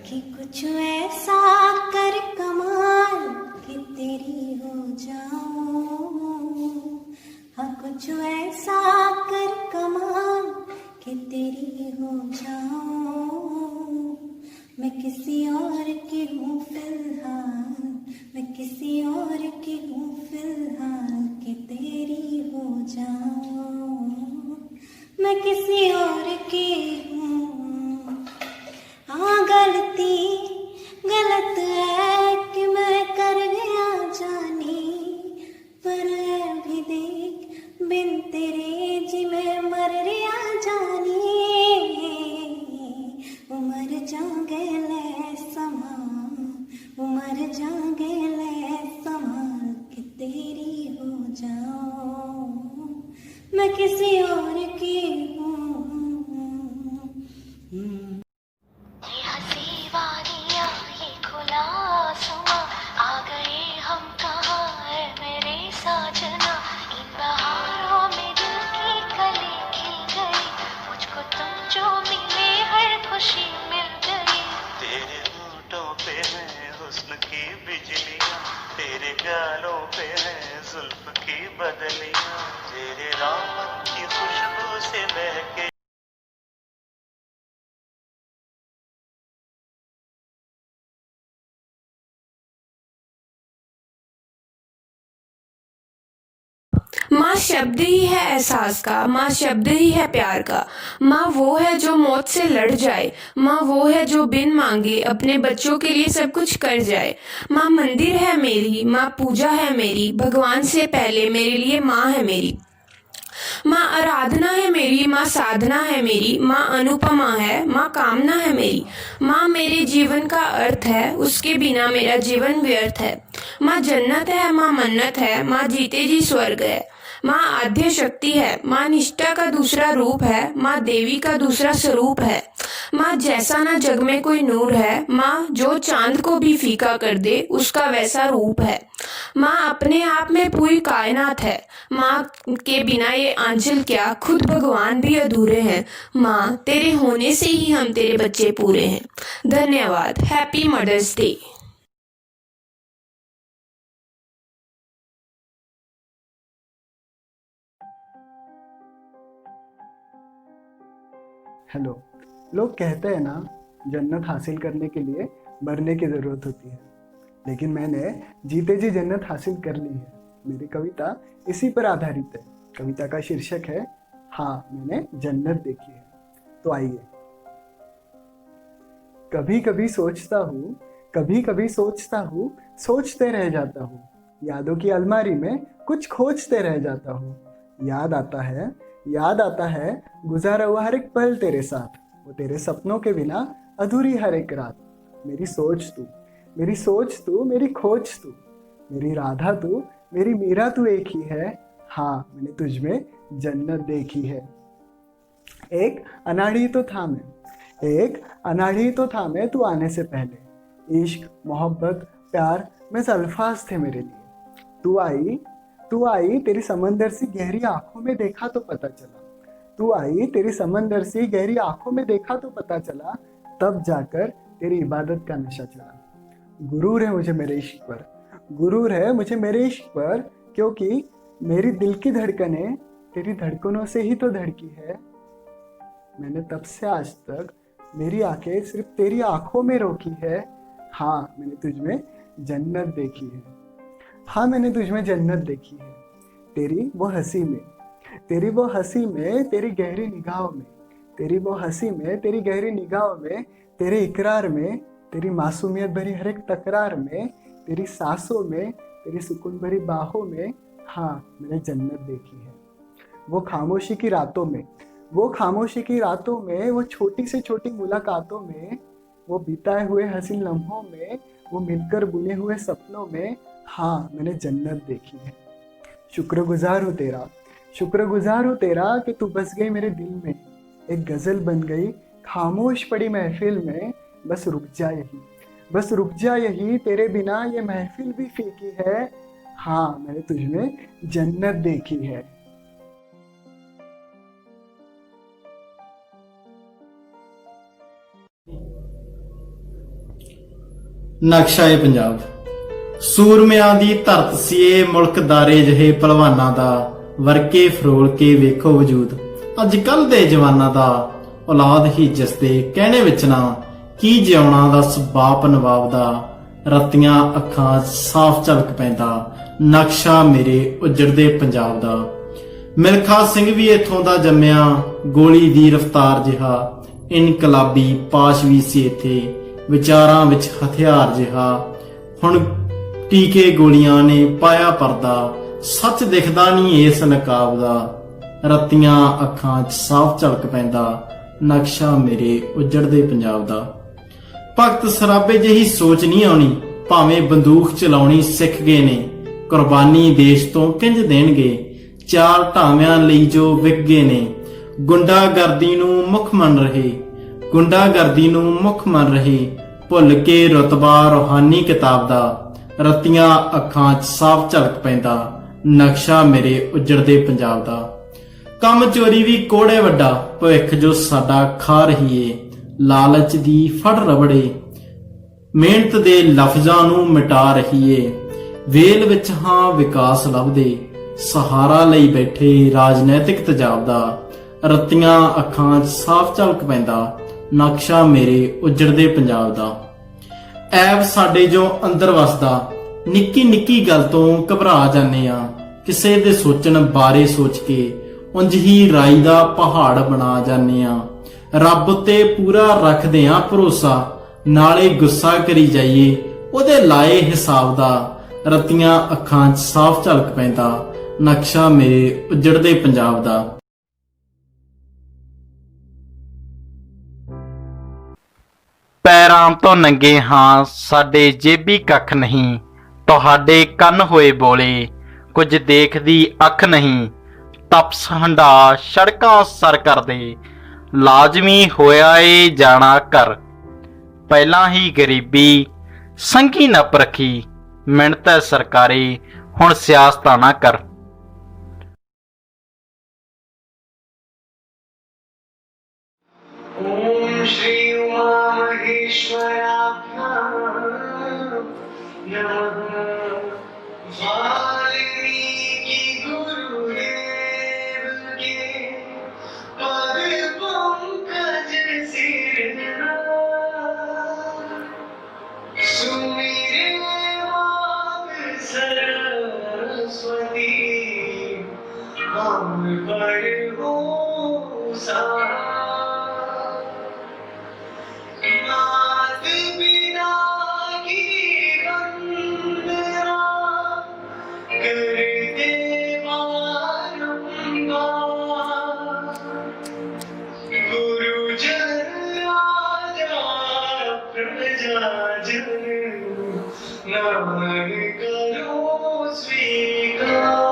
कि कुछ ऐसा कर कमाल कि तेरी हो जाऊं। हाँ, कुछ ऐसा कर कमाल कि तेरी हो जाऊं। मैं किसी और की हूँ फिलहाल, मैं किसी और की हूँ फिलहाल कि तेरी हो जाऊं। मैं किसी और की हूँ। हाँ, गलती गलत है कि मैं कर गया जानी, पर अभी देख बिन तेरे जी मैं मर गया जानी। उमर जागे ले समा, उमर जागे ले समा कि तेरी हो जाऊं। मैं किसी और की हूँ। ये हंसी वादियाँ, ये खुला आसमां, आ गए हम कहाँ है मेरे साजना। इन बहारों में दिल की कली खिल गई, मुझको तुम जो मिले हर खुशी मिल गई। तेरे होठों पे है हुस्न की बिजलियाँ, तेरे गालों पे है जुल्फ की बदलियाँ, तेरे दामन की खुशबू से महके। माँ शब्द ही है एहसास का, माँ शब्द ही है प्यार का। माँ वो है जो मौत से लड़ जाए, माँ वो है जो बिन मांगे अपने बच्चों के लिए सब कुछ कर जाए। माँ मंदिर है मेरी, माँ पूजा है मेरी, भगवान से पहले मेरे लिए माँ है मेरी। माँ आराधना है मेरी, माँ साधना है मेरी, माँ अनुपमा है, माँ कामना है मेरी। माँ मेरे जीवन का अर्थ है, उसके बिना मेरा जीवन व्यर्थ है। माँ जन्नत है, माँ मन्नत है, माँ जीते जी स्वर्ग है। माँ आद्य शक्ति है, माँ निष्ठा का दूसरा रूप है, माँ देवी का दूसरा स्वरूप है। माँ जैसा ना जग में कोई नूर है, माँ जो चांद को भी फीका कर दे उसका वैसा रूप है। माँ अपने आप में पूरी कायनात है, माँ के बिना ये आंचल क्या खुद भगवान भी अधूरे हैं। माँ तेरे होने से ही हम तेरे बच्चे पूरे हैं। धन्यवाद। Happy mother's day. हेलो। लोग कहते हैं ना, जन्नत हासिल करने के लिए मरने की ज़रूरत होती है, लेकिन मैंने जीते जी जन्नत हासिल कर ली है। मेरी कविता इसी पर आधारित है। कविता का शीर्षक है हाँ मैंने जन्नत देखी है। तो आइए। कभी कभी सोचता हूँ, कभी कभी सोचता हूँ, सोचते रह जाता हूँ। यादों की अलमारी में कुछ खोजते रह जाता हूँ। याद आता है, याद आता है गुजारा हुआ हर एक पल तेरे साथ। वो तेरे सपनों के बिना अधूरी हर एक रात। मेरी सोच तू, मेरी सोच तू, मेरी खोज तू, मेरी राधा तू, मेरी मीरा तू एक ही है। हाँ मैंने तुझ में जन्नत देखी है। एक अनाड़ी तो था मैं, एक अनाड़ी तो था मैं तू आने से पहले। इश्क मोहब्बत प्यार में अल्फाज थे मेरे लिए। तू आई, तू आई तेरी समंदर सी गहरी आंखों में देखा तो पता चला। तू आई तेरी समंदर सी गहरी आंखों में देखा तो पता चला। तब जाकर तेरी इबादत का नशा चढ़ा। गुरूर है मुझे मेरे इश्क पर, गुरूर है मुझे मेरे इश्क पर, क्योंकि मेरी दिल की धड़कनें तेरी धड़कनों से ही तो धड़की है। मैंने तब से आज तक मेरी आंखें सिर्फ तेरी आंखों में रोकी है। हाँ मैंने तुझ में जन्नत देखी है। हाँ मैंने तुझ में जन्नत देखी है। तेरी वो हंसी में, तेरी वो हंसी में, तेरी गहरी निगाहों में, तेरी वो हंसी में, तेरी गहरी निगाहों में, तेरे इकरार में, तेरी मासूमियत भरी हर एक तकरार में, तेरी सांसों में, तेरी सुकून भरी बाहों में। हाँ मैंने जन्नत देखी है। वो खामोशी की रातों में, वो खामोशी की रातों में, वो छोटी से छोटी मुलाकातों में, वो बिताए हुए हसीन लम्हों में, वो मिलकर बुने हुए सपनों में। हाँ मैंने जन्नत देखी है। शुक्रगुजार हूँ तेरा, शुक्रगुजार हूँ तेरा कि तू बस गई मेरे दिल में। एक गजल बन गई खामोश पड़ी महफिल में। बस रुक जा यही, बस रुक जा यही, तेरे बिना ये महफिल भी फीकी है। हाँ मैंने तुझ में जन्नत देखी है। ਨਕਸ਼ਾ ਏ ਪੰਜਾਬ। ਸੂਰਮਿਆਂ ਦੀ ਧਰਤ ਸੀ ਇਹ, ਮੁਲਕ ਦਾਰੇ ਜਿਹੇ ਪਹਿਲਵਾਨਾਂ ਦਾ, ਵਰਕੇ ਫਰੋਲ ਕੇ ਵੇਖੋ ਵਜੂਦ ਅੱਜ ਕੱਲ ਦੇ ਜਵਾਨਾਂ ਦਾ। ਔਲਾਦ ਹੀ ਜਿਸ ਦੇ ਕਹਿਣੇ ਵਿੱਚ ਨਾ, ਕੀ ਜਿਉਣਾ ਦੱਸ ਬਾਪ ਨਵਾਬ ਦਾ। ਰਤੀਆਂ ਅੱਖਾਂ 'ਚ ਸਾਫ਼ ਝਲਕ ਪੈਂਦਾ, ਨਕਸ਼ਾ ਮੇਰੇ ਉਜੜਦੇ ਪੰਜਾਬ ਦਾ। ਮਿਲਖਾ ਸਿੰਘ ਵੀ ਇੱਥੋਂ ਦਾ ਜੰਮਿਆ, ਗੋਲੀ ਦੀ ਰਫ਼ਤਾਰ ਜਿਹਾ, ਇਨਕਲਾਬੀ ਪਾਸ਼ ਵੀ ਸੀ ਇੱਥੇ, ਵਿਚਾਰਾਂ ਵਿੱਚ ਹਥਿਆਰ ਜਿਹਾ। ਹੁਣ ਟੀਕੇ ਗੋਲੀਆਂ ਨੇ ਪਾਇਆ ਪਰਦਾ, ਸੱਚ ਦਿਖਦਾ ਨਹੀਂ ਇਸ ਨਕਾਬ ਦਾ। ਰਤੀਆਂ ਅੱਖਾਂ 'ਚ ਸਾਫ਼ ਝਲਕ ਪੈਂਦਾ, ਨਕਸ਼ਾ ਮੇਰੇ ਉਜੜਦੇ ਪੰਜਾਬ ਦਾ। ਭਗਤ ਸਰਾਬੇ ਜਿਹੀ ਸੋਚ ਨਹੀਂ ਆਉਣੀ, ਭਾਵੇਂ ਬੰਦੂਕ ਚਲਾਉਣੀ ਸਿੱਖ ਗਏ ਨੇ। ਕੁਰਬਾਨੀ ਦੇਸ਼ ਤੋਂ ਕਿੰਜ ਦੇਣਗੇ, ਚਾਰ ਢਾਵਿਆਂ ਲਈ ਜੋ ਵਿਕ ਗਏ ਨੇ। ਗੁੰਡਾਗਰਦੀ ਨੂੰ ਮੁੱਖ ਮੰਨ ਰਹੇ, ਗੁੰਡਾਗਰਦੀ ਨੂੰ ਮੁੱਖ ਮੰਨ ਰਹੇ, ਭੁੱਲ ਕੇ ਰੁਤਬਾ ਰੂਹਾਨੀ ਕਿਤਾਬ ਦਾ। ਰਤੀਆਂ ਅੱਖਾਂ 'ਚ ਸਾਫ਼ ਝਲਕ ਪੈਂਦਾ, ਨਕਸ਼ਾ ਮੇਰੇ ਉਜੜਦੇ ਪੰਜਾਬ ਦਾ। ਕੰਮ ਚੋਰੀ ਵੀ ਕੋੜੇ ਵੱਡਾ, ਭਵਿੱਖ ਜੋ ਸਾਡਾ ਖਾ ਰਹੀ ਏ। ਲਾਲਚ ਦੀ ਫੜ ਰਬੜੇ, ਮਿਹਨਤ ਦੇ ਲਫ਼ਜ਼ਾਂ ਨੂੰ ਮਿਟਾ ਰਹੀ ਏ। ਵੇਲ ਵਿੱਚ ਹਾਂ ਵਿਕਾਸ ਲੱਭਦੇ, ਸਹਾਰਾ ਲਈ ਬੈਠੇ ਰਾਜਨੀਤਿਕ ਤੇਜ਼ਾਬ ਦਾ। ਰਤੀਆਂ ਅੱਖਾਂ 'ਚ ਸਾਫ਼ ਝਲਕ ਪੈਂਦਾ, ਨਕਸ਼ਾ ਮੇਰੇ ਉਜੜਦੇ ਪੰਜਾਬ ਦਾ। ਐਬ ਸਾਡੇ ਜੋ ਅੰਦਰ ਵਸਦਾ, ਨਿੱਕੀ ਨਿੱਕੀ ਗੱਲ ਤੋਂ ਘਬਰਾ ਜਾਂਦੇ ਆ। ਕਿਸੇ ਦੇ ਸੋਚਣ ਬਾਰੇ ਸੋਚ ਕੇ ਉਂਝ ਹੀ ਰਾਈ ਦਾ ਪਹਾੜ ਬਣਾ ਜਾਂਦੇ ਆ। ਰੱਬ ਉੱਤੇ ਪੂਰਾ ਰੱਖਦੇ ਆ ਭਰੋਸਾ, ਨਾਲੇ ਗੁੱਸਾ ਕਰੀ ਜਾਈਏ ਉਹਦੇ ਲਾਏ ਹਿਸਾਬ ਦਾ। ਰਤੀਆਂ ਅੱਖਾਂ 'ਚ ਸਾਫ਼ ਝਲਕ ਪੈਂਦਾ, ਨਕਸ਼ਾ ਮੇਰੇ ਉਜੜਦੇ ਪੰਜਾਬ ਦਾ। ਪੈਰਾਂ ਤੋਂ ਨੰਗੇ ਹਾਂ, ਸਾਡੇ ਜੇਬੀ ਕੱਖ ਨਹੀਂ, ਤੁਹਾਡੇ ਕੰਨ ਹੋਏ ਬੋਲੇ, ਕੁਝ ਦੇਖਦੀ ਅੱਖ ਨਹੀਂ। ਤਪਸ ਹੰਢਾ ਸੜਕਾਂ ਸਰ ਕਰਦੇ, ਲਾਜ਼ਮੀ ਹੋਇਆ ਏ ਜਾਣਾ ਘਰ। ਪਹਿਲਾਂ ਹੀ ਗਰੀਬੀ ਸੰਗੀ ਨੱਪ ਰੱਖੀ, ਮਿਹਨਤ ਹੈ ਸਰਕਾਰੀ, ਹੁਣ ਸਿਆਸਤਾਂ ਨਾ ਕਰ। ओम श्री उमा महेश्वराभ्यां नमः। वाल्मीकि गुरुदेव के पद पंकज सिरना, सुमिरे वाग सरस्वती, हम पर हो सहाय। मात पिता की वंदना करते बारंबार, गुरुजन राजा प्रजाजन, नाम करो स्वीकार।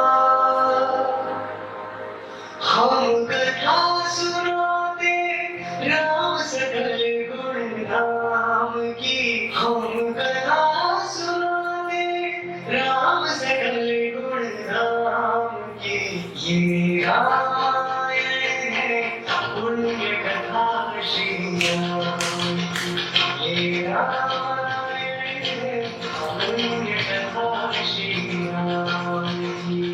हम कथा सुनाते राम सकल गुण धाम की, हम कथा सुनाते राम सकल गुण धाम की। ये रामायण है पुण्य कथा श्री राम, ये रामायण है पुण्य कथा श्री राम की।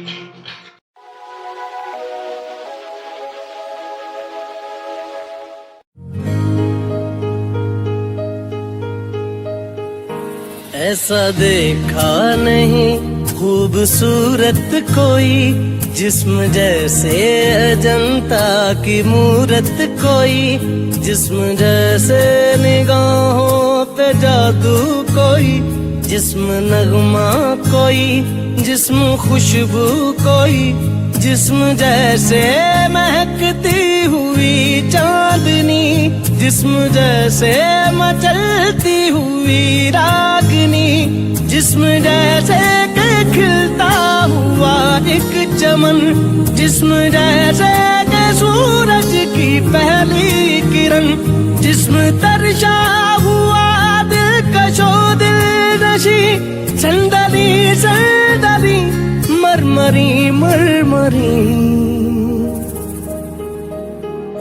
ऐसा देखा नहीं खूबसूरत कोई, जिस्म जैसे अजंता की मूरत कोई, जिस्म जैसे निगाहों पे जादू कोई, जिस्म नगमा कोई, जिस्म खुशबू कोई, जिस्म जैसे महकती हुई चांदनी, जिस्म जैसे मचलती हुई रागनी, जिस्म जैसे के खिलता हुआ एक चमन, जिस्म जैसे के सूरज की पहली किरण, जिस्म तरशा हुआ दिलकशो दिलनशी, संदली संदली मरमरी मरमरी।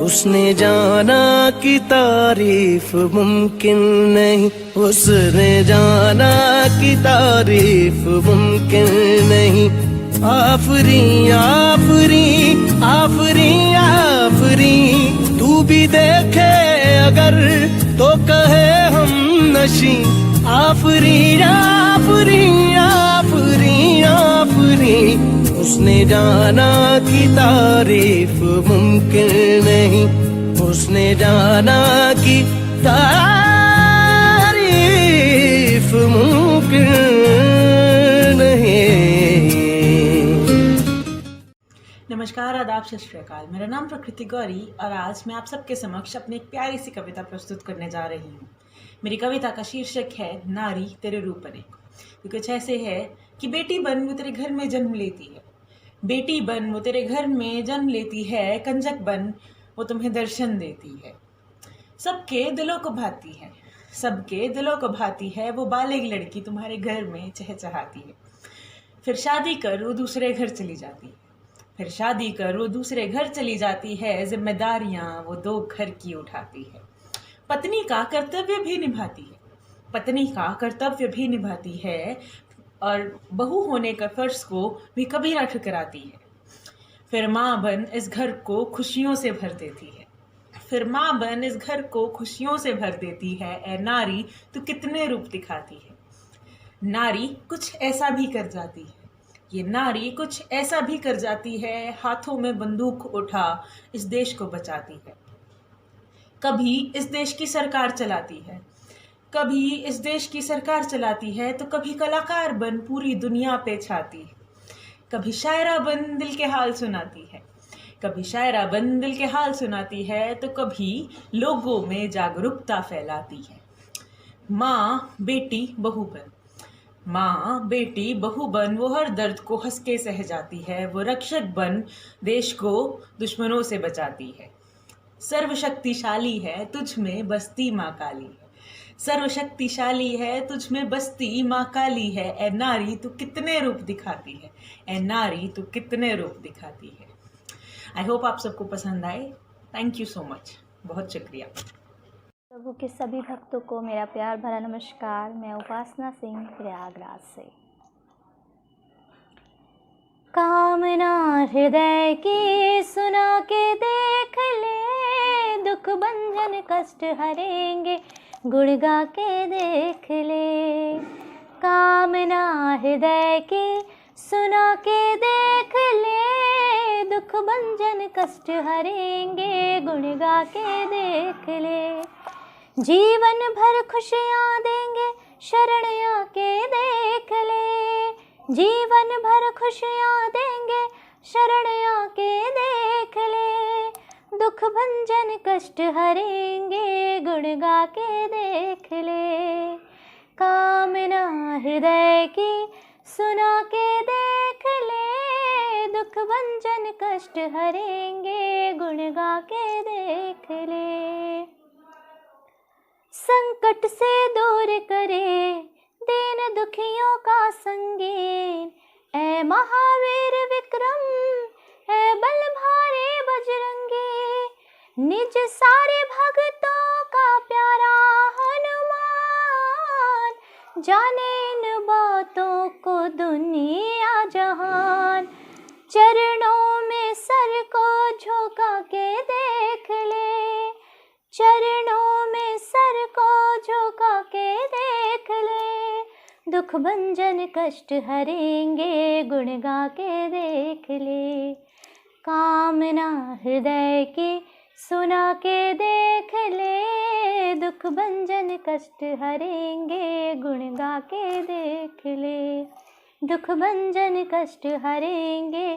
उसने जाना कि तारीफ मुमकिन नहीं, उसने जाना कि तारीफ मुमकिन नहीं। आफरी आफरी आफरी आफरी, तू भी देखे अगर तो कहे हम नशी। आफरी आफरी आफरी आफरी, उसने जाना कि तारीफ मुमकिन नहीं, उसने जाना कि तारीफ मुमकिन नहीं। नमस्कार, आदाब, सत श्री अकाल। मेरा नाम प्रकृति गौरी और आज मैं आप सबके समक्ष अपनी एक प्यारी सी कविता प्रस्तुत करने जा रही हूँ। मेरी कविता का शीर्षक है नारी तेरे रूप अनेक। ये कुछ ऐसे है कि बेटी बन वो तेरे घर में जन्म लेती है, बेटी बन वो तेरे घर में जन्म लेती है, कंजक बन वो तुम्हें दर्शन देती है। सबके दिलों को भाती है, सबके दिलों को भाती है, वो बालिग लड़की तुम्हारे घर में चहचहाती है। फिर शादी कर वो दूसरे घर चली जाती है, फिर शादी कर वो दूसरे घर चली जाती है, जिम्मेदारियां वो दो घर की उठाती है। पत्नी का कर्तव्य भी निभाती है, पत्नी का कर्तव्य भी निभाती है, और बहू होने का फर्ज को भी कभी ना ठुकराती है। फिर माँ बन इस घर को खुशियों से भर देती है, फिर माँ बन इस घर को खुशियों से भर देती है। ए नारी तू कितने रूप दिखाती है, नारी कुछ ऐसा भी कर जाती है, ये नारी कुछ ऐसा भी कर जाती है, हाथों में बंदूक उठा इस देश को बचाती है। कभी इस देश की सरकार चलाती है, कभी इस देश की सरकार चलाती है, तो कभी कलाकार बन पूरी दुनिया पे छाती है। कभी शायरा बन दिल के हाल सुनाती है, कभी शायरा बन दिल के हाल सुनाती है, तो कभी लोगों में जागरूकता फैलाती है। माँ बेटी बहू बन, माँ बेटी बहू बन वो हर दर्द को हंस के सह जाती है, वो रक्षक बन देश को दुश्मनों से बचाती है। सर्वशक्तिशाली है तुझ में बसती माँ काली है, सर्वशक्तिशाली है तुझ में बसती माँ काली है। ए नारी तू कितने रूप दिखाती है, ए नारी तू कितने रूप दिखाती है। आई होप आप सबको पसंद आए। थैंक यू सो मच, बहुत शुक्रिया। प्रभु के सभी भक्तों को मेरा प्यार भरा नमस्कार। मैं उपासना सिंह प्रयागराज से। कामना हृदय की सुना के देख ले, दुख बंधन कष्ट हरेंगे गुण गा के देख ले। कामना हृदय की सुना के देख ले, दुख भंजन कष्ट हरेंगे गुण गा के देख ले। जीवन भर खुशियाँ देंगे शरण आके देख ले, जीवन भर खुशियाँ देंगे शरण आके देख ले। दुख भंजन कष्ट हरेंगे गुण गा के देख ले। कामना हृदय की सुना के देख ले, दुख भंजन कष्ट हरेंगे गुण गा के देख ले। संकट से दूर करे दीन दुखियों का संगीन, ऐ महावीर विक्रम ऐ बल भारे बजरंगी। निज सारे भक्तों का प्यारा हनुमान, जाने इन बातों को दुनिया जहान। चरणों में सर को झुका के देख ले, चरणों में सर को झुका के देख ले। दुख भंजन कष्ट हरेंगे गुण गा के देख ले। कामना हृदय की सुना के देख ले, दुख भंजन कष्ट हरेंगे गुण गा के देख ले। दुख भंजन कष्ट हरेंगे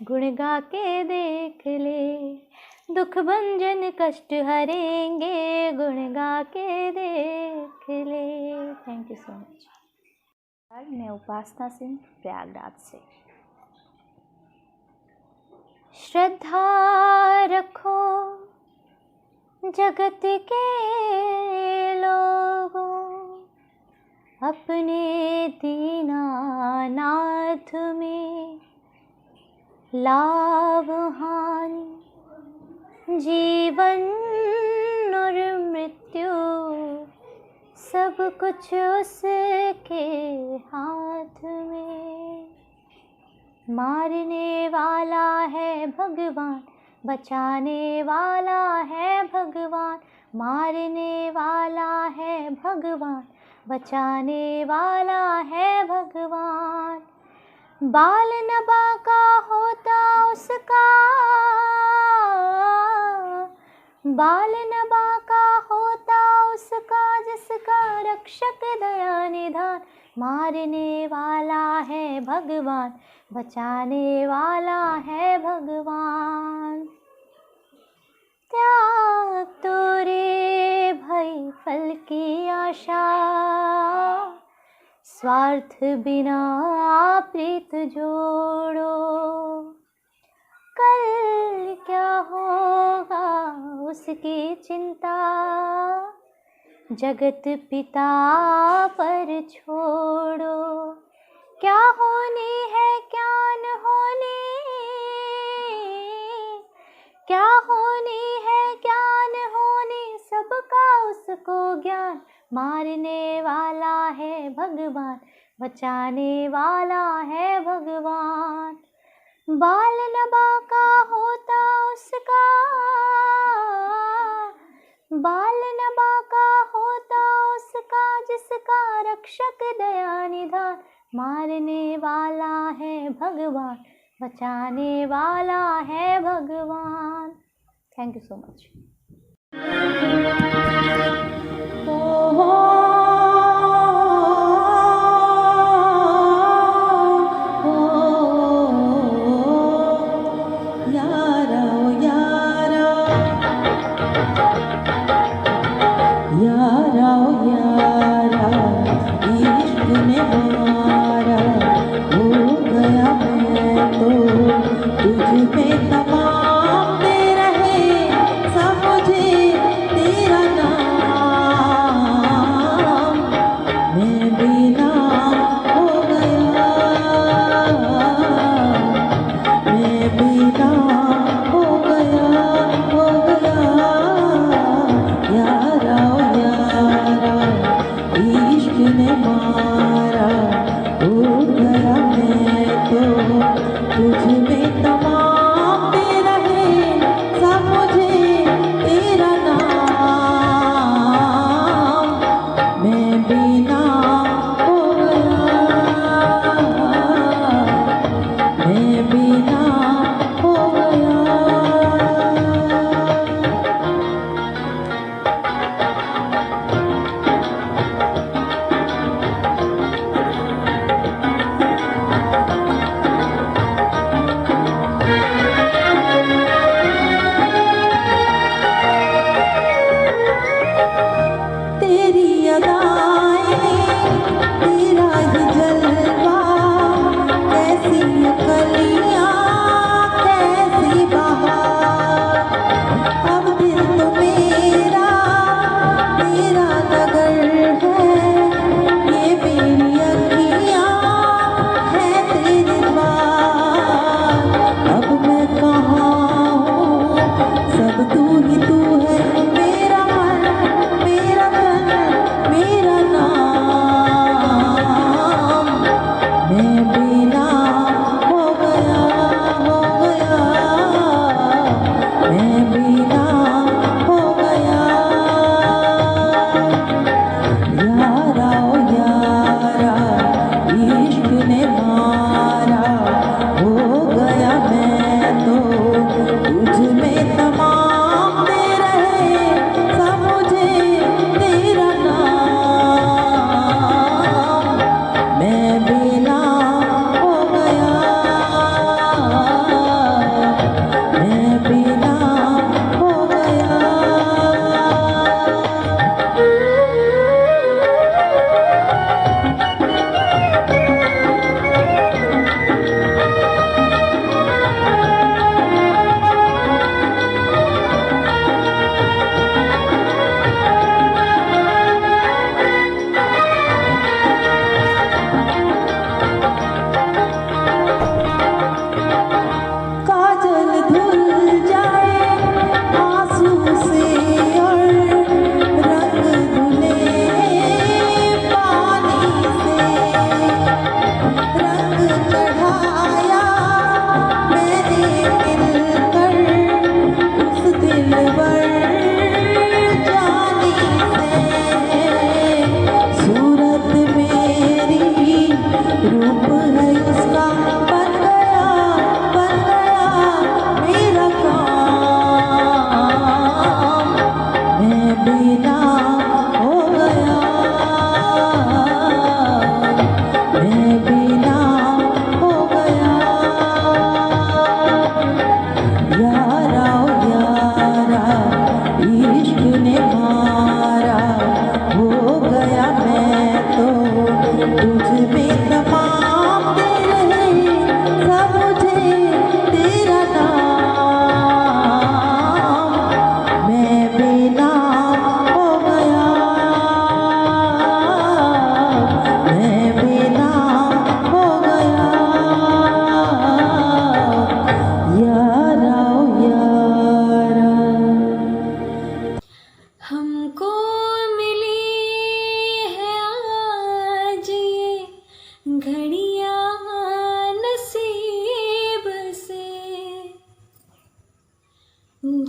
गुण गा के देख ले। दुख भंजन कष्ट हरेंगे गुण गा के देख ले। Thank you so much. मैं उपासना सिंह प्रयागराज से। श्रद्धा रखो जगत के लोगों, अपने दीनानाथ में लाभ हानि जीवन और मृत्यु सब कुछ उसके हाथ में। मारने वाला है भगवान, बचाने वाला है भगवान। मारने वाला है भगवान, बचाने वाला है भगवान। बाल नबा का होता उसका, बाल नबा का होता उसका, जिसका रक्षक दया निधान। मारने वाला है भगवान, बचाने वाला है भगवान। त्याग तो रे भई फल की आशा, स्वार्थ बिना प्रीत जोड़ो। कल क्या होगा उसकी चिंता, जगत पिता पर छोड़ो। क्या होनी है क्या न होनी, क्या होनी है क्या न होनी, सबका उसको ज्ञान। मारने वाला है भगवान, बचाने वाला है भगवान। बाल नबा का होता उसका, बाल नबा का होता उसका, जिसका रक्षक दया निधान। मारने वाला है भगवान, बचाने वाला है भगवान। Thank you so much.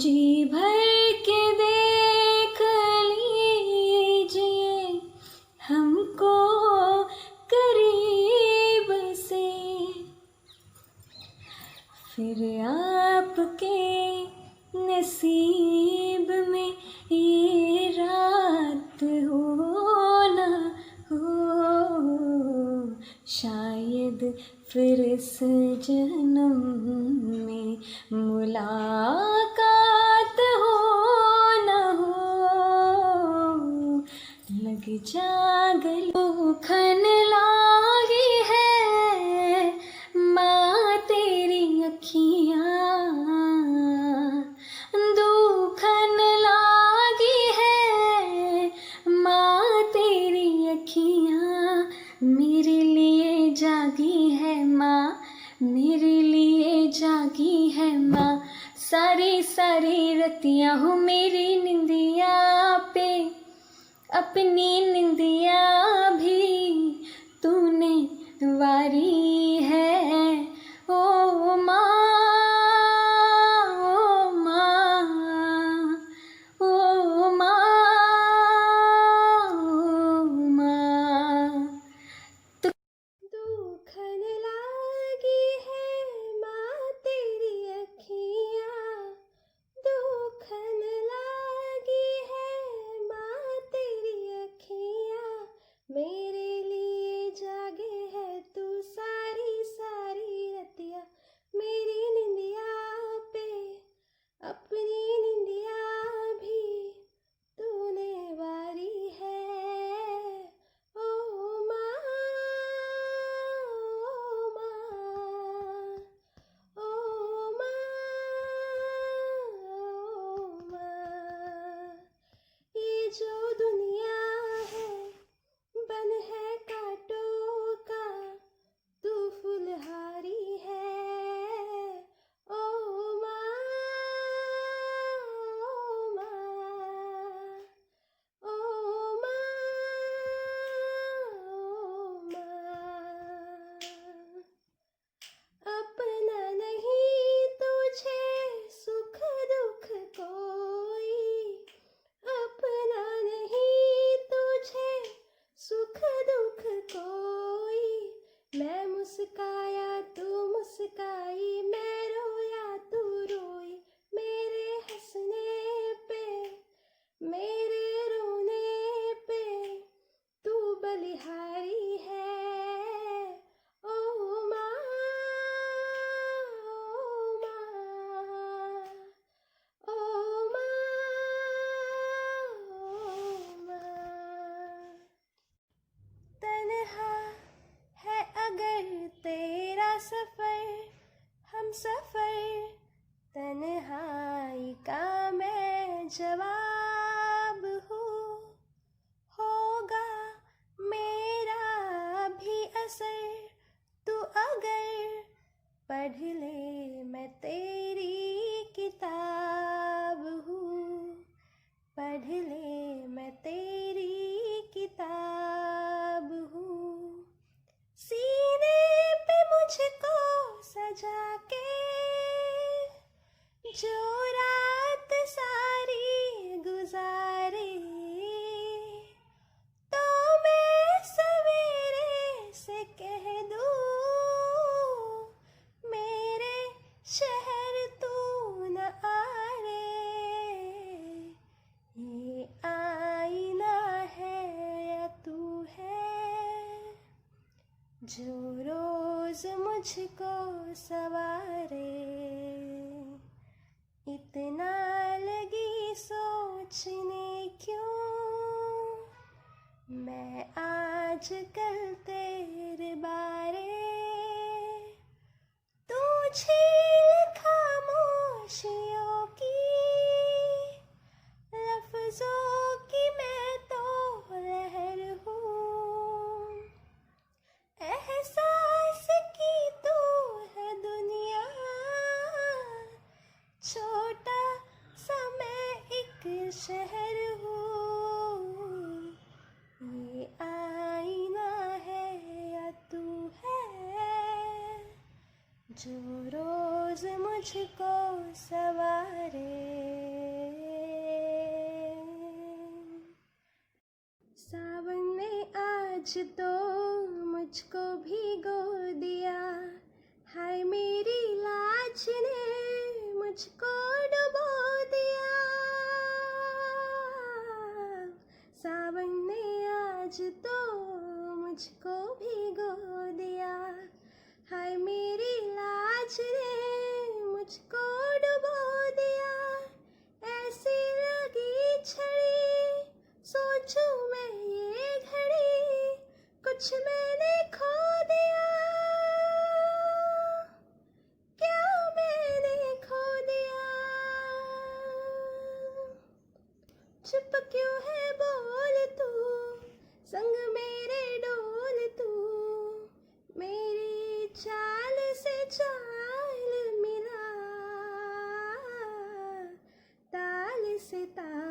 जी भर के देख लीजिए हमको करीब से, फिर आपके नसीब में ये रात हो ना हो, शायद फिर इस जन्म में मुलाकात हो ना हो। लग जा गलों खन लागी है माँ तेरी अखियाँ, दुखन लागी है माँ तेरी अखियाँ, मेरे लिए जागी है माँ, मेरे लिए जागी है माँ। सारी सारी रतियाँ हो मेरी निंदिया पे, अपनी निंदिया भी तूने वारी है। ओ माँ, ओ माँ, ओ माँ, ओ माँ। दुखन लागी है माँ तेरी अखियाँ, दुखन लागी है माँ तेरी अखियाँ, मेरे लिए जागे है तू सारी सारी रतिया, मेरी निंदिया पे अपनी निंदिया भी तूने वारी है। ओ माँ, ओ माँ, ओ माँ, ओ माँ। ये जो दुनिया है बन है कांटों का, तू फुलहारी है। ओ माँ, ओ माँ, ओ माँ, ओ माँ। अपना नहीं तुझे सुख दुख कोई, अपना नहीं तुझे सुख दुख कोई, मैं मुस्काया तू मुस्काई, मैं रोया तू रोई, मेरे हंसने पे मेरे रोने पे तू बलिहारी है। ओ माँ, ओ माँ, ओ माँ, ओ माँ। तन्हा है अगर तेरा सफर, हम सफर तन्हाई का मैं जवाब हूँ, होगा मेरा भी असर तू अगर पढ़ ले, मैं तेरी किताब हूँ, पढ़ ले मैं तेरी किताब हूँ। सीने पे मुझको सजा के जो रात सारी गुजारे, तो मैं सवेरे से कह दूँ मेरे शहर तू न आ रे। ये आईना है या तू है जो रोज मुझको सवारे, इतना लगी सोचने क्यों मैं आज कल तेरे बारे, तू झील खामोशियों की, लफ्जों की मैं तो लहर हूँ, एहसास की तू है दुनिया, छोटा सा मैं एक शहर हूँ। ये आईना है या तू है जो रोज रोज मुझको सवारे। सावन ने आज तो मुझको भिगो दिया, हाय मेरी लाज ने मुझको डुबो दिया। सावन ने आज तो मुझको भिगो दिया, हाय मेरी लाज ने मुझको डुबो दिया। ऐसी लगी छड़ी सोचूं मैं ये घड़ी, कुछ मैंने खो दिया। क्या मैंने खो दिया? चुप क्यों है बोल तू, संग मेरे डोल तू। मेरी चाल से चाल मिला, ताल से ताल